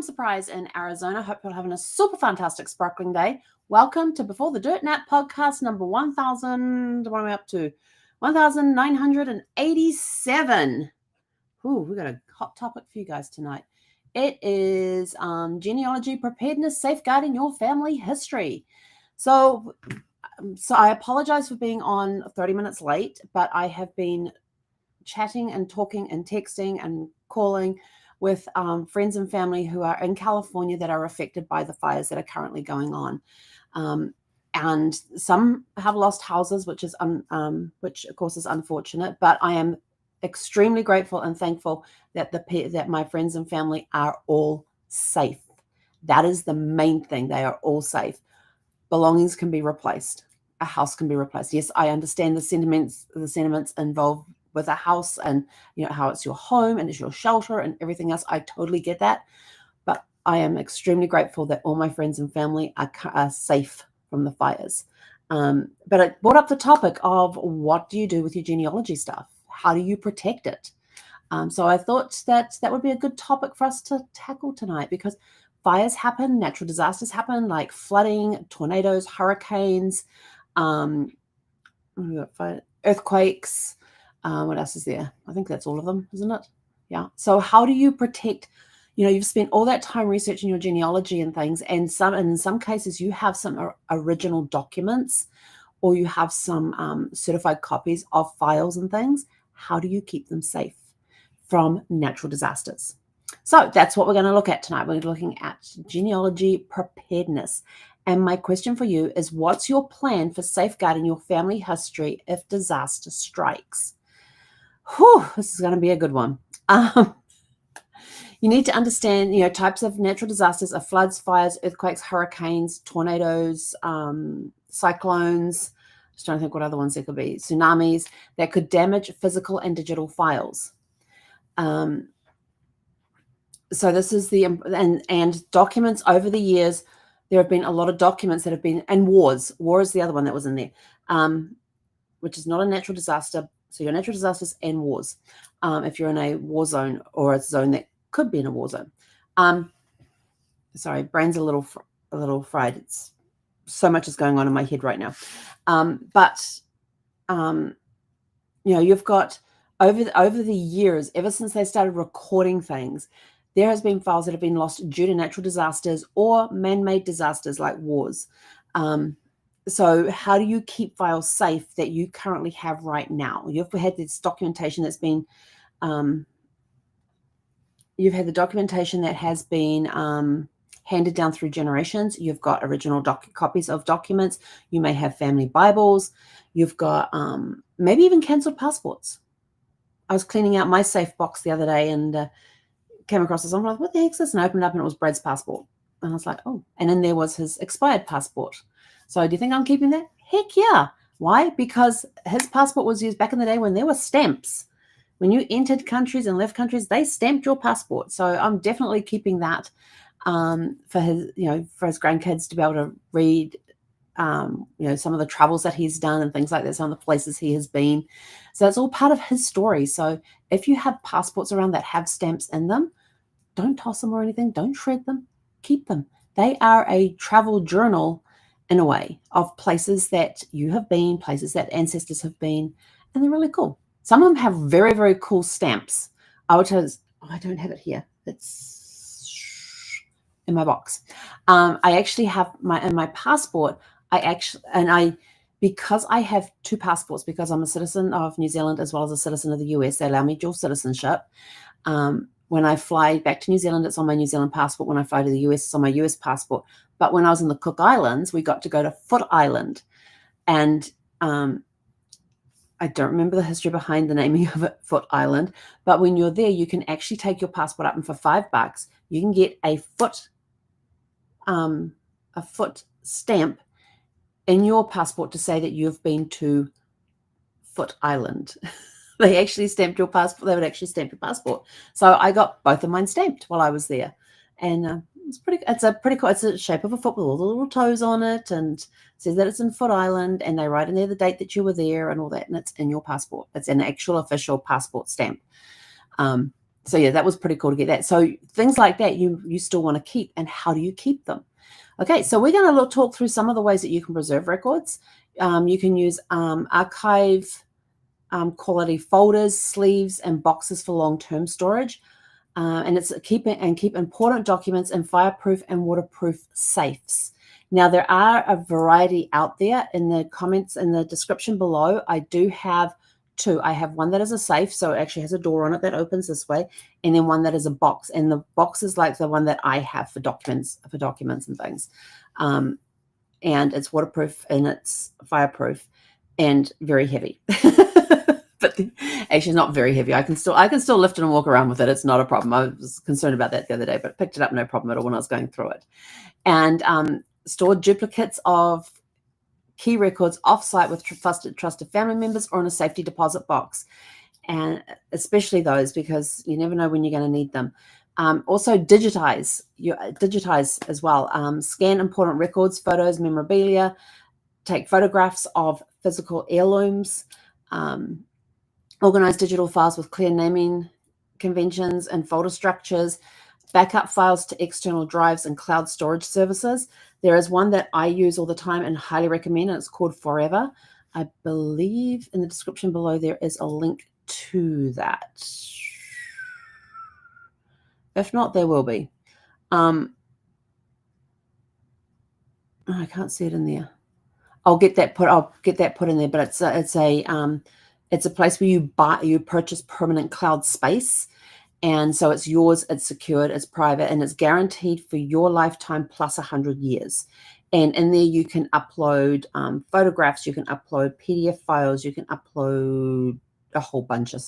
Surprise in Arizona. Hope you're having a super fantastic sparkling day. Welcome to Before the Dirt Nap podcast number 1000. What am I up to? 1987. Ooh, we got a hot topic for you guys tonight. It is genealogy preparedness, safeguarding your family history. So I apologize for being on 30 minutes late, but I have been chatting and talking and texting and calling with friends and family who are in California that are affected by the fires that are currently going on. And some have lost houses, which of course is unfortunate, but I am extremely grateful and thankful that my friends and family are all safe. That is the main thing. They are all safe. Belongings can be replaced. A house can be replaced. Yes, I understand the sentiments involved with a house and how it's your home and it's your shelter and everything else. I totally get that. But I am extremely grateful that all my friends and family are safe from the fires. But it brought up the topic of what do you do with your genealogy stuff? How do you protect it? So I thought that would be a good topic for us to tackle tonight, because fires happen, natural disasters happen, like flooding, tornadoes, hurricanes, earthquakes. What else is there? I think that's all of them, isn't it? Yeah. So how do you protect? You've spent all that time researching your genealogy and things, and in some cases you have some original documents, or you have some certified copies of files and things. How do you keep them safe from natural disasters? So that's what we're going to look at tonight. We're looking at genealogy preparedness. And my question for you is, what's your plan for safeguarding your family history if disaster strikes? Whew, this is going to be a good one. You need to understand, types of natural disasters are floods, fires, earthquakes, hurricanes, tornadoes, cyclones. Just trying to think what other ones there could be. Tsunamis that could damage physical and digital files. So this is and documents over the years. There have been a lot of documents that have been, and wars. War is the other one that was in there, which is not a natural disaster. So your natural disasters and wars, if you're in a war zone or a zone that could be in a war zone. Sorry, brain's a little fried. It's so much is going on in my head right now. You've got over the years, ever since they started recording things, there has been files that have been lost due to natural disasters or man-made disasters like wars. So how do you keep files safe that you currently have right now? You've had this documentation that's been, you've had the documentation that has been handed down through generations. You've got original copies of documents. You may have family Bibles. You've got maybe even canceled passports. I was cleaning out my safe box the other day and came across this. I'm like, what the heck's this? And I opened it up and it was Brad's passport. And I was like, oh. And then there was his expired passport. So do you think I'm keeping that? Heck yeah. Why? Because his passport was used back in the day when there were stamps. When you entered countries and left countries, they stamped your passport. So I'm definitely keeping that for his grandkids to be able to read, some of the travels that he's done and things like that, some of the places he has been. So that's all part of his story. So if you have passports around that have stamps in them, don't toss them or anything. Don't shred them. Keep them. They are a travel journal in a way of places that you have been, places that ancestors have been, and they're really cool. Some of them have very, very cool stamps. I don't have it here. It's in my box. I actually have in my passport, because I have two passports, because I'm a citizen of New Zealand as well as a citizen of the US, they allow me dual citizenship. When I fly back to New Zealand, it's on my New Zealand passport. When I fly to the US, it's on my US passport. But when I was in the Cook Islands, we got to go to Foot Island. And I don't remember the history behind the naming of it, Foot Island. But when you're there, you can actually take your passport up, and for $5, you can get a foot stamp in your passport to say that you've been to Foot Island. They actually stamped your passport. They would actually stamp your passport. So I got both of mine stamped while I was there. And it's pretty cool. It's the shape of a foot with all the little toes on it, and says that it's in Foot Island, and they write in there the date that you were there and all that, and it's in your passport. It's an actual official passport stamp. So yeah, that was pretty cool to get that. So things like that you still want to keep, and how do you keep them? Okay, so we're going to talk through some of the ways that you can preserve records. You can use archive quality folders, sleeves, and boxes for long-term storage. And it's keep important documents in fireproof and waterproof safes. Now, there are a variety out there. In the comments in the description below, I do have two. I have one that is a safe, so it actually has a door on it that opens this way, and then one that is a box. And the box is like the one that I have for documents and things. And it's waterproof and it's fireproof and very heavy. But actually, it's not very heavy. I can still lift it and walk around with it. It's not a problem. I was concerned about that the other day, but picked it up no problem at all when I was going through it. And stored duplicates of key records offsite with trusted family members or in a safety deposit box, and especially those, because you never know when you're going to need them. Also digitize as well. Scan important records, photos, memorabilia. Take photographs of physical heirlooms. Organize digital files with clear naming conventions and folder structures. Backup files to external drives and cloud storage services. There is one that I use all the time and highly recommend, and it's called Forever. I believe in the description below there is a link to that. If not, there will be. I can't see it in there. I'll get that put in there, but it's a place where you purchase permanent cloud space. And so it's yours, it's secured, it's private, and it's guaranteed for your lifetime plus 100 years. And in there you can upload photographs, you can upload PDF files, you can upload a whole bunch of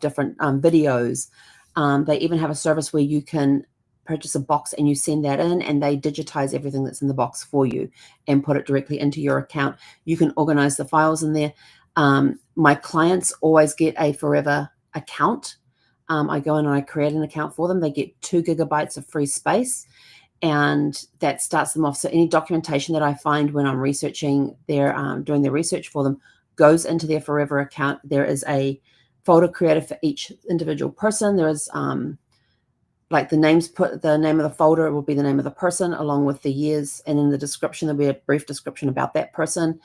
different videos. They even have a service where you can purchase a box and you send that in, and they digitize everything that's in the box for you and put it directly into your account. You can organize the files in there. My clients always get a Forever account. I go in and I create an account for them. They get 2 gigabytes of free space, and that starts them off. So any documentation that I find when I'm researching doing their research for them goes into their Forever account. There is a folder created for each individual person. There is like the name of the folder will be the name of the person along with the years, and in the description there'll be a brief description about that person,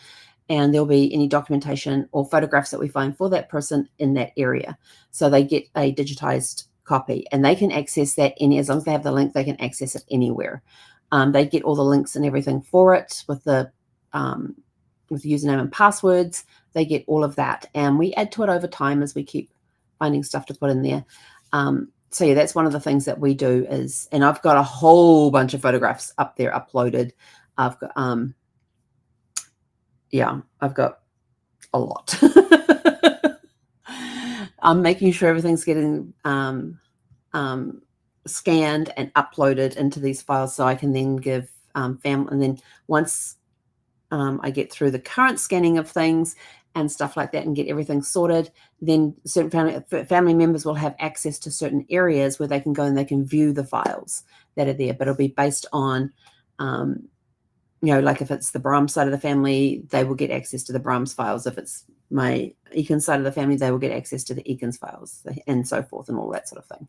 and there'll be any documentation or photographs that we find for that person in that area. So they get a digitized copy, and they can access that as long as they have the link, they can access it anywhere. They get all the links and everything for it with the username and passwords. They get all of that, and we add to it over time as we keep finding stuff to put in there. So yeah, that's one of the things that we do and I've got a whole bunch of photographs up there uploaded. I've got I've got a lot. I'm making sure everything's getting scanned and uploaded into these files, so I can then give family. And then once I get through the current scanning of things and stuff like that and get everything sorted, then certain family members will have access to certain areas where they can go and they can view the files that are there. But it'll be based on like if it's the Brahms side of the family, they will get access to the Brahms files. If it's my Eakins side of the family, they will get access to the Eakins files, and so forth, and all that sort of thing.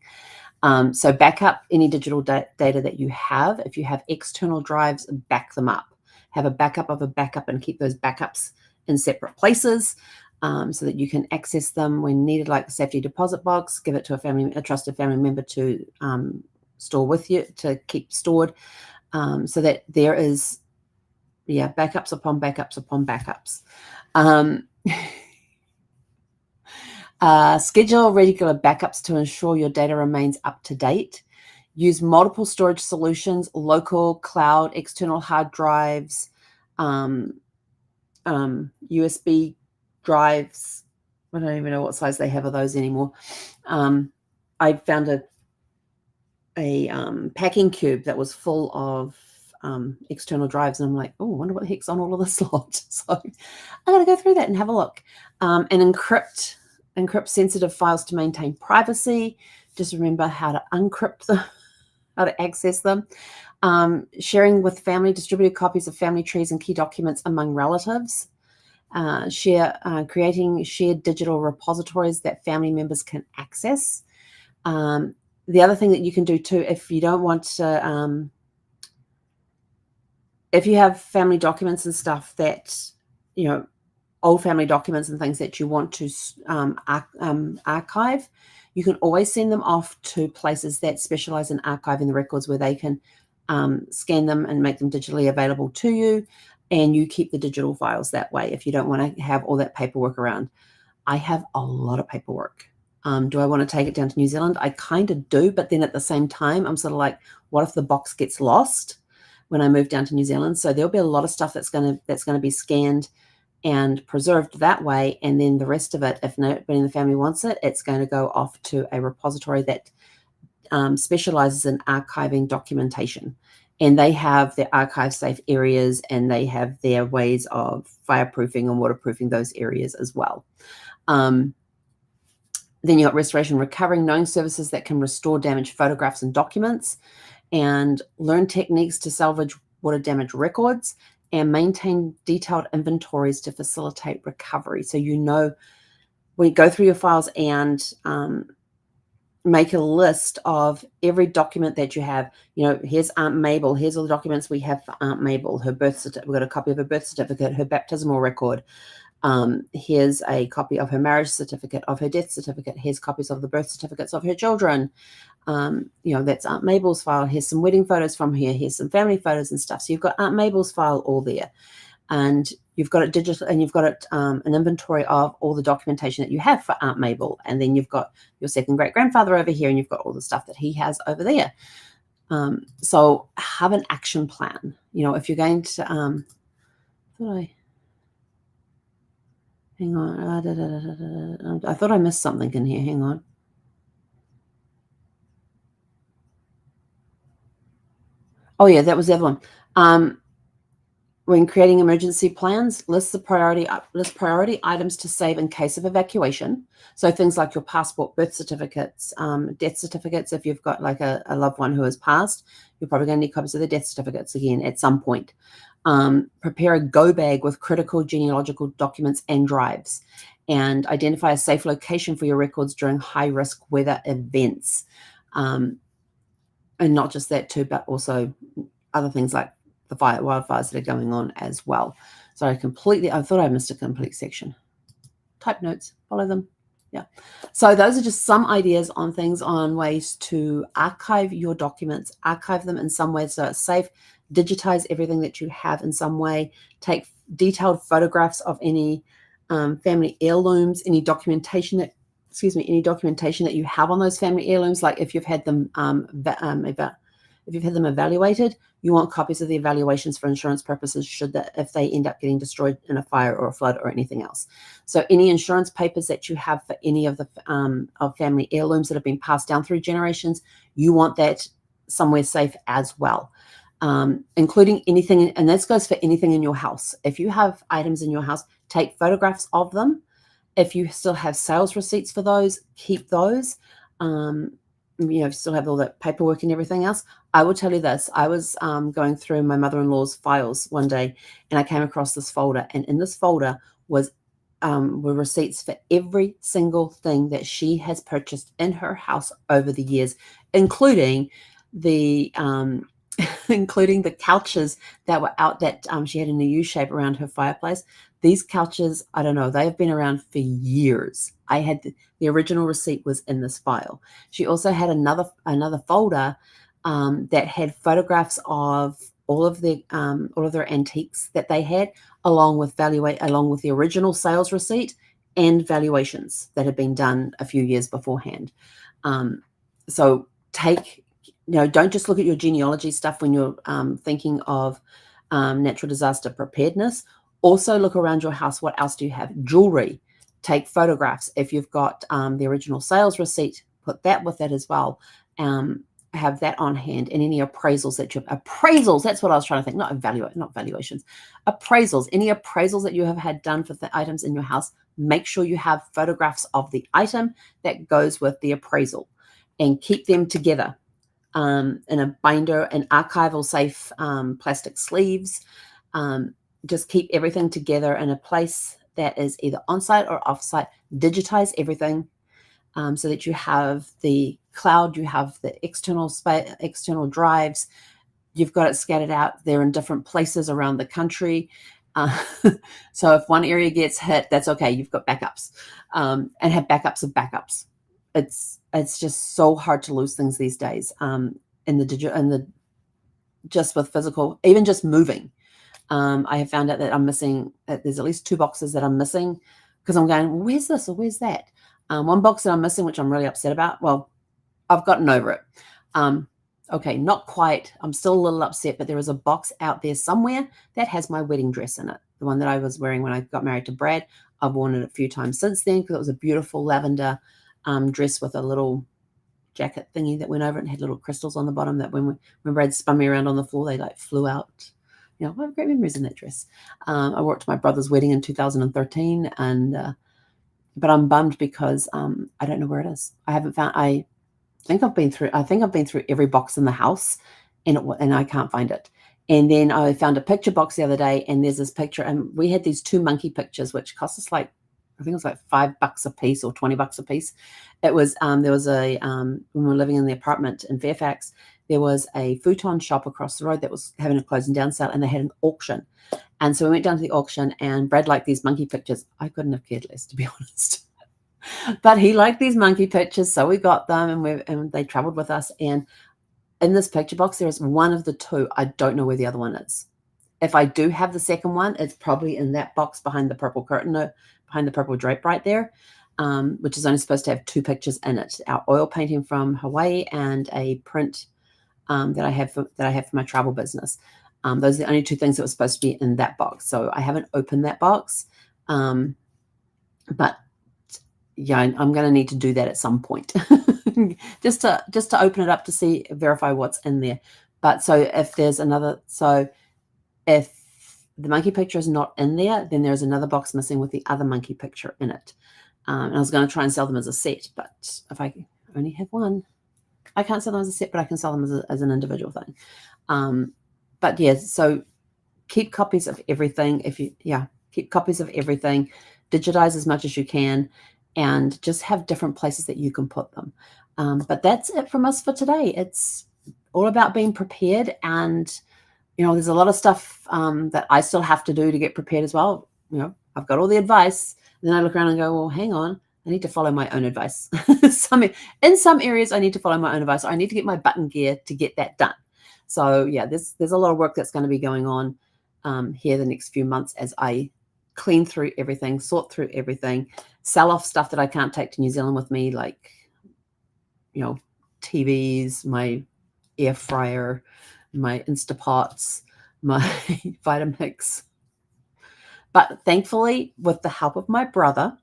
So back up any digital data that you have. If you have external drives, back them up. Have a backup of a backup and keep those backups in separate places so that you can access them when needed, like the safety deposit box. Give it to a trusted family member to store with you, to keep stored, so that there is backups upon backups upon backups. Schedule regular backups to ensure your data remains up to date. Use multiple storage solutions, local, cloud, external hard drives, USB drives. I don't even know what size they have of those anymore. I found a packing cube that was full of external drives, and I'm like, oh, I wonder what the heck's on all of this lot. So I got to go through that and have a look. And encrypt sensitive files to maintain privacy. Just remember how to unencrypt them, how to access them. Sharing with family, distributed copies of family trees and key documents among relatives. Creating shared digital repositories that family members can access. The other thing that you can do too, if you don't want to, if you have family documents and stuff that, old family documents and things that you want to archive, you can always send them off to places that specialize in archiving the records, where they can scan them and make them digitally available to you, and you keep the digital files that way if you don't want to have all that paperwork around. I have a lot of paperwork. Do I want to take it down to New Zealand? I kind of do, but then at the same time, I'm sort of like, what if the box gets lost when I move down to New Zealand? So there'll be a lot of stuff that's going to be scanned and preserved that way, and then the rest of it, if nobody in the family wants it, it's going to go off to a repository that specializes in archiving documentation, and they have their archive safe areas, and they have their ways of fireproofing and waterproofing those areas as well. Then you got restoration recovery, knowing services that can restore damaged photographs and documents, and learn techniques to salvage water damage records, and maintain detailed inventories to facilitate recovery. So when you go through your files and make a list of every document that you have. Here's Aunt Mabel. Here's all the documents we have for Aunt Mabel. Her birth certificate. We've got a copy of her birth certificate, her baptismal record. Here's a copy of her marriage certificate, of her death certificate. Here's copies of the birth certificates of her children. That's Aunt Mabel's file. Here's some wedding photos from here. Here's some family photos and stuff. So you've got Aunt Mabel's file all there, and you've got it digital, and you've got it an inventory of all the documentation that you have for Aunt Mabel, and then you've got your second great grandfather over here, and you've got all the stuff that he has over there. So have an action plan. If you're going to, hang on, I thought I missed something in here. Hang on. Oh yeah, that was the other one. When creating emergency plans, list priority items to save in case of evacuation. So things like your passport, birth certificates, death certificates. If you've got like a loved one who has passed, you're probably going to need copies of the death certificates again at some point. Prepare a go bag with critical genealogical documents and drives, and identify a safe location for your records during high-risk weather events. And not just that too, but also other things like the wildfires that are going on as well. So I thought I missed a complete section. Type notes, follow them. Yeah. So those are just some ideas on ways to archive your documents, archive them in some way so it's safe, digitize everything that you have in some way, take detailed photographs of any family heirlooms, any documentation that you have on those family heirlooms, like if you've had them evaluated, you want copies of the evaluations for insurance purposes if they end up getting destroyed in a fire or a flood or anything else. So any insurance papers that you have for any of the of family heirlooms that have been passed down through generations, you want that somewhere safe as well, including anything, and this goes for anything in your house. If you have items in your house, take photographs of them. If you still have sales receipts for those, keep those. Still have all that paperwork and everything else. I will tell you this. I was going through my mother-in-law's files one day, and I came across this folder, and in this folder were receipts for every single thing that she has purchased in her house over the years, including the couches that were out that she had in a U shape around her fireplace. These couches, I don't know, they have been around for years. I had the original receipt was in this file. She also had another folder that had photographs of all of their antiques that they had, along with the original sales receipt and valuations that had been done a few years beforehand. So don't just look at your genealogy stuff when you're thinking of natural disaster preparedness. Also look around your house. What else do you have? Jewelry. Take photographs. If you've got the original sales receipt, put that with it as well. Have that on hand, and any appraisals that's what I was trying to think, not valuations, appraisals. Any appraisals that you have had done for the items in your house, make sure you have photographs of the item that goes with the appraisal, and keep them together in a binder and archival safe plastic sleeves. Just keep everything together in a place that is either on-site or off-site. Digitize everything so that you have the cloud, you have the external drives. You've got it scattered out. They're in different places around the country. Uh, so if one area gets hit, that's okay. You've got backups, and have backups of backups. It's just so hard to lose things these days. In the just with physical, even just moving. I have found out that I'm missing. There's at least 2 boxes that I'm missing because I'm going, well, where's this or where's that? One box that I'm missing, which I'm really upset about. Well, I've gotten over it. Okay, not quite. I'm still a little upset, but there is a box out there somewhere that has my wedding dress in it. The one that I was wearing when I got married to Brad. I've worn it a few times since then because it was a beautiful lavender dress with a little jacket thingy that went over it and had little crystals on the bottom that when Brad spun me around on the floor, they like flew out. I have great memories in that dress. I wore it to my brother's wedding in 2013, but I'm bummed because I don't know where it is. I think I've been through every box in the house, and I can't find it. And then I found a picture box the other day, and there's this picture, and we had these 2 monkey pictures, which cost us I think it was like $5 a piece or $20 a piece. It was there was a when we were living in the apartment in Fairfax, there was a futon shop across the road that was having a closing down sale, and they had an auction. And so we went down to the auction, and Brad liked these monkey pictures. I couldn't have cared less, to be honest. But he liked these monkey pictures, so we got them, and they traveled with us. And in this picture box, there is one of the 2. I don't know where the other one is. If I do have the second one, it's probably in that box behind the purple curtain, behind the purple drape right there, which is only supposed to have 2 pictures in it: our oil painting from Hawaii and a print that I have for my travel business. Those are the only 2 things that were supposed to be in that box. So I haven't opened that box, but yeah, I'm going to need to do that at some point, just to open it up to verify what's in there. But so if the monkey picture is not in there, then there's another box missing with the other monkey picture in it. And I was going to try and sell them as a set, but if I only have one, I can't sell them as a set, but I can sell them as an individual thing. But yeah, so keep copies of everything. Keep copies of everything. Digitize as much as you can, and just have different places that you can put them. But that's it from us for today. It's all about being prepared, and there's a lot of stuff that I still have to do to get prepared as well. I've got all the advice, and then I look around and go, well, hang on, I need to follow my own advice. In some areas, I need to follow my own advice. I need to get my button gear to get that done. So yeah, there's a lot of work that's going to be going on here the next few months as I clean through everything, sort through everything, sell off stuff that I can't take to New Zealand with me, like TVs, my air fryer, my Instapots, my Vitamix. But thankfully, with the help of my brother,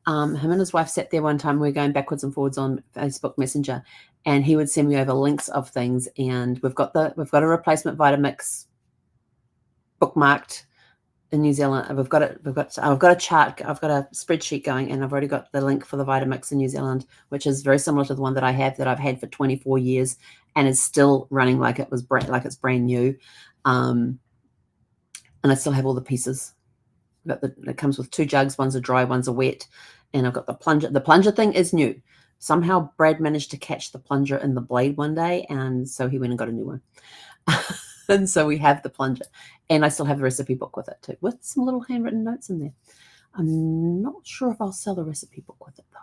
him and his wife sat there one time. We were going backwards and forwards on Facebook Messenger, and he would send me over links of things. And we've got a replacement Vitamix bookmarked in New Zealand. I've got a chart. I've got a spreadsheet going, and I've already got the link for the Vitamix in New Zealand, which is very similar to the one that I've had for 24 years, and is still running like it's brand new. And I still have all the pieces. It comes with 2 jugs. One's a dry, one's a wet, and I've got the plunger. The plunger thing is new. Somehow Brad managed to catch the plunger in the blade one day, and so he went and got a new one. And so we have the plunger, and I still have the recipe book with it too, with some little handwritten notes in there. I'm not sure if I'll sell the recipe book with it though.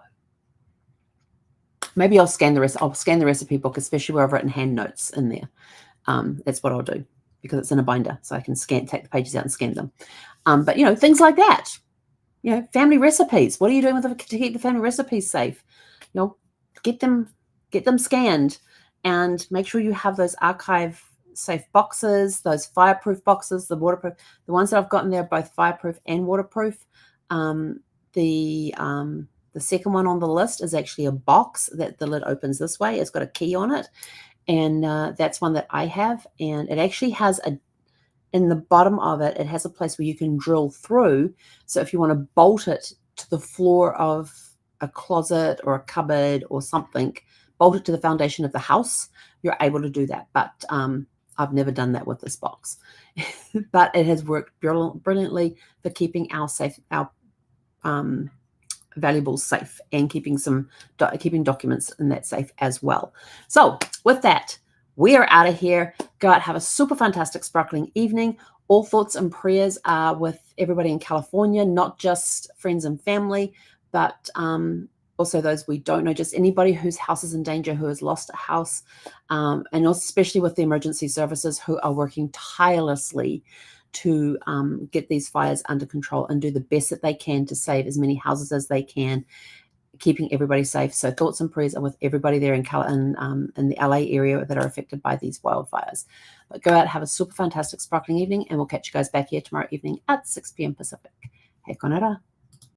Maybe I'll scan the recipe book, especially where I've written hand notes in there. That's what I'll do, because it's in a binder, so I can take the pages out and scan them. But things like that. Family recipes. What are you doing to keep the family recipes safe? Get them scanned, and make sure you have those archive safe boxes, those fireproof boxes, the waterproof. The ones that I've gotten there are both fireproof and waterproof. The second one on the list is actually a box that the lid opens this way. It's got a key on it, and that's one that I have. And it actually has in the bottom of it, it has a place where you can drill through. So if you want to bolt it to the floor of a closet or a cupboard or something, bolt it to the foundation of the house, you're able to do that. But I've never done that with this box. But it has worked brilliantly for keeping our valuables safe and keeping documents in that safe as well. So with that, we are out of here. Go out, have a super fantastic, sparkling evening. All thoughts and prayers are with everybody in California, not just friends and family, but also those we don't know, just anybody whose house is in danger, who has lost a house, and especially with the emergency services who are working tirelessly to get these fires under control and do the best that they can to save as many houses as they can, keeping everybody safe. So thoughts and prayers are with everybody there in the LA area that are affected by these wildfires. But go out, have a super fantastic, sparkling evening, and we'll catch you guys back here tomorrow evening at 6 p.m. Pacific. He konara.